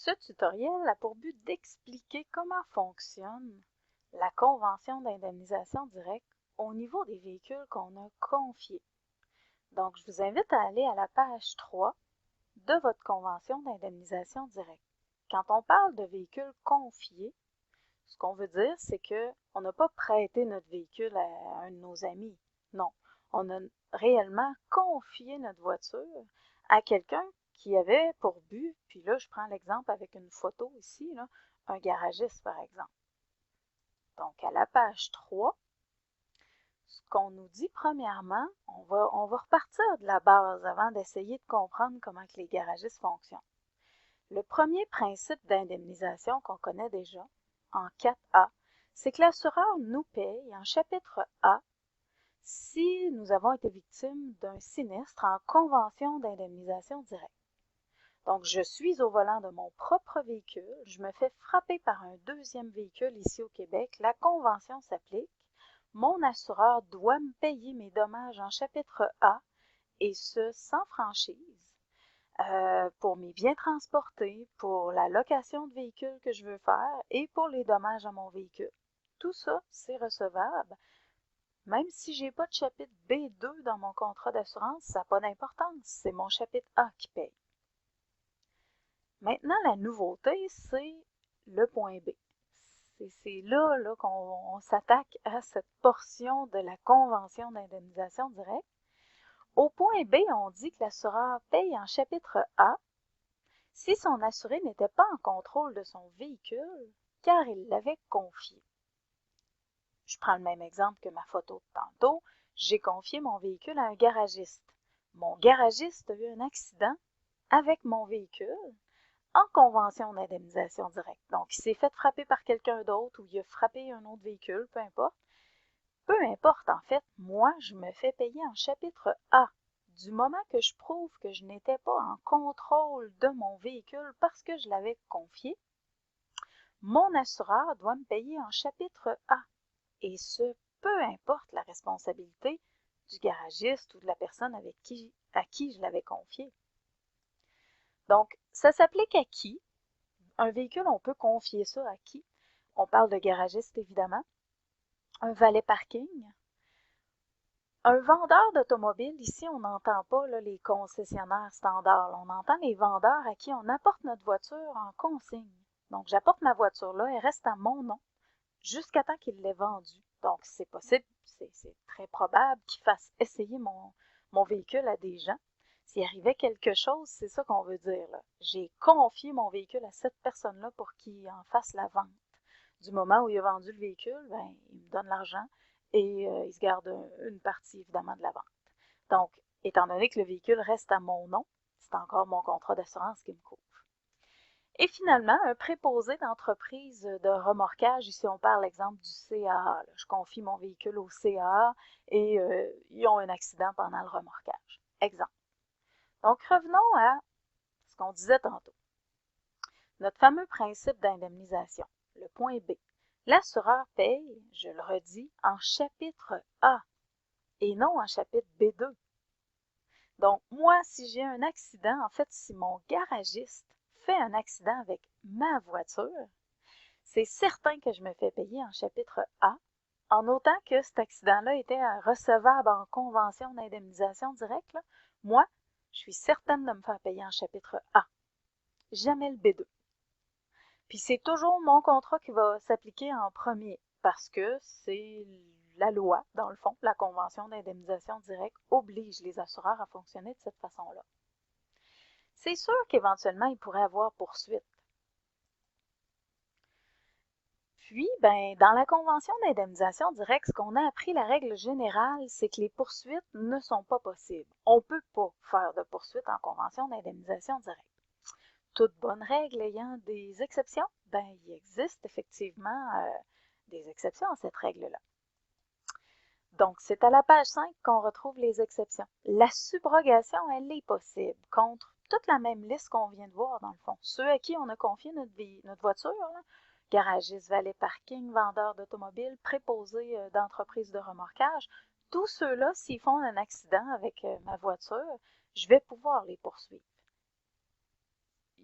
Ce tutoriel a pour but d'expliquer comment fonctionne la convention d'indemnisation directe au niveau des véhicules qu'on a confiés. Donc, je vous invite à aller à la page 3 de votre convention d'indemnisation directe. Quand on parle de véhicules confiés, ce qu'on veut dire, c'est qu'on n'a pas prêté notre véhicule à un de nos amis. Non, on a réellement confié notre voiture à quelqu'un qui avait pour but, puis là, je prends l'exemple avec une photo ici, là, un garagiste, par exemple. Donc, à la page 3, ce qu'on nous dit premièrement, on va repartir de la base avant d'essayer de comprendre comment que les garagistes fonctionnent. Le premier principe d'indemnisation qu'on connaît déjà, en 4A, c'est que l'assureur nous paye en chapitre A si nous avons été victimes d'un sinistre en convention d'indemnisation directe. Donc, je suis au volant de mon propre véhicule, je me fais frapper par un deuxième véhicule ici au Québec, la convention s'applique, mon assureur doit me payer mes dommages en chapitre A, et ce, sans franchise, pour mes biens transportés, pour la location de véhicule que je veux faire et pour les dommages à mon véhicule. Tout ça, c'est recevable. Même si je n'ai pas de chapitre B2 dans mon contrat d'assurance, ça n'a pas d'importance, c'est mon chapitre A qui paye. Maintenant, la nouveauté, c'est le point B. C'est là qu'on s'attaque à cette portion de la convention d'indemnisation directe. Au point B, on dit que l'assureur paye en chapitre A si son assuré n'était pas en contrôle de son véhicule, car il l'avait confié. Je prends le même exemple que ma photo de tantôt. J'ai confié mon véhicule à un garagiste. Mon garagiste a eu un accident avec mon véhicule en convention d'indemnisation directe. Donc, il s'est fait frapper par quelqu'un d'autre ou il a frappé un autre véhicule, peu importe. Peu importe, en fait, moi, je me fais payer en chapitre A. Du moment que je prouve que je n'étais pas en contrôle de mon véhicule parce que je l'avais confié, mon assureur doit me payer en chapitre A. Et ce, peu importe la responsabilité du garagiste ou de la personne à qui je l'avais confié. Donc, ça s'applique à qui? Un véhicule, on peut confier ça à qui? On parle de garagiste, évidemment. Un valet parking. Un vendeur d'automobile, ici, on n'entend pas là, les concessionnaires standards. On entend les vendeurs à qui on apporte notre voiture en consigne. Donc, j'apporte ma voiture là, elle reste à mon nom jusqu'à temps qu'il l'ait vendue. Donc, c'est possible, c'est très probable qu'il fasse essayer mon véhicule à des gens. S'il arrivait quelque chose, c'est ça qu'on veut dire. J'ai confié mon véhicule à cette personne-là pour qu'il en fasse la vente. Du moment où il a vendu le véhicule, ben, il me donne l'argent et il se garde une partie, évidemment, de la vente. Donc, étant donné que le véhicule reste à mon nom, c'est encore mon contrat d'assurance qui me couvre. Et finalement, un préposé d'entreprise de remorquage, ici on parle l'exemple du CAA. Je confie mon véhicule au CAA et ils ont un accident pendant le remorquage. Exemple. Donc revenons à ce qu'on disait tantôt. Notre fameux principe d'indemnisation, le point B. L'assureur paye, je le redis, en chapitre A et non en chapitre B2. Donc moi, si j'ai un accident, en fait, si mon garagiste fait un accident avec ma voiture, c'est certain que je me fais payer en chapitre A, en autant que cet accident-là était recevable en convention d'indemnisation directe. Là, moi, je suis certaine de me faire payer en chapitre A, jamais le B2. Puis c'est toujours mon contrat qui va s'appliquer en premier, parce que c'est la loi, dans le fond, la convention d'indemnisation directe oblige les assureurs à fonctionner de cette façon-là. C'est sûr qu'éventuellement, il pourrait y avoir poursuite. Puis, ben, dans la convention d'indemnisation directe, ce qu'on a appris, la règle générale, c'est que les poursuites ne sont pas possibles. On ne peut pas faire de poursuite en convention d'indemnisation directe. Toute bonne règle ayant des exceptions, ben, il existe effectivement des exceptions à cette règle-là. Donc, c'est à la page 5 qu'on retrouve les exceptions. La subrogation, elle est possible contre toute la même liste qu'on vient de voir, dans le fond. Ceux à qui on a confié notre voiture, là, garagiste, valet parking, vendeur d'automobile, préposé d'entreprise de remorquage, tous ceux-là, s'ils font un accident avec ma voiture, je vais pouvoir les poursuivre.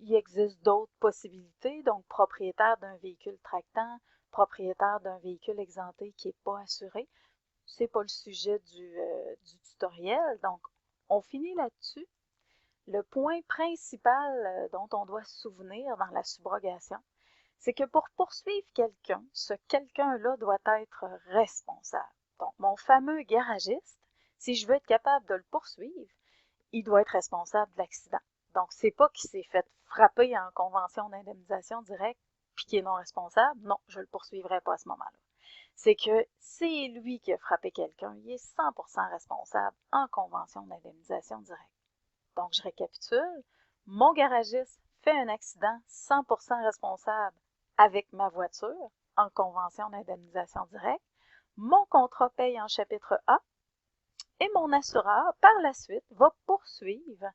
il existe d'autres possibilités, donc propriétaire d'un véhicule tractant, propriétaire d'un véhicule exempté qui n'est pas assuré. C'est pas le sujet du tutoriel, donc on finit là-dessus. Le point principal dont on doit se souvenir dans la subrogation, c'est que pour poursuivre quelqu'un, ce quelqu'un-là doit être responsable. Donc, mon fameux garagiste, si je veux être capable de le poursuivre, il doit être responsable de l'accident. Donc, c'est pas qu'il s'est fait frapper en convention d'indemnisation directe puis qu'il est non responsable. Non, je le poursuivrai pas à ce moment-là. C'est que c'est lui qui a frappé quelqu'un. Il est 100% responsable en convention d'indemnisation directe. Donc, je récapitule. Mon garagiste fait un accident 100% responsable avec ma voiture en convention d'indemnisation directe. Mon contrat paye en chapitre A et mon assureur, par la suite, va poursuivre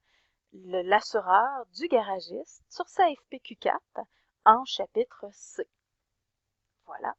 l'assureur du garagiste sur sa FPQ4 en chapitre C. Voilà.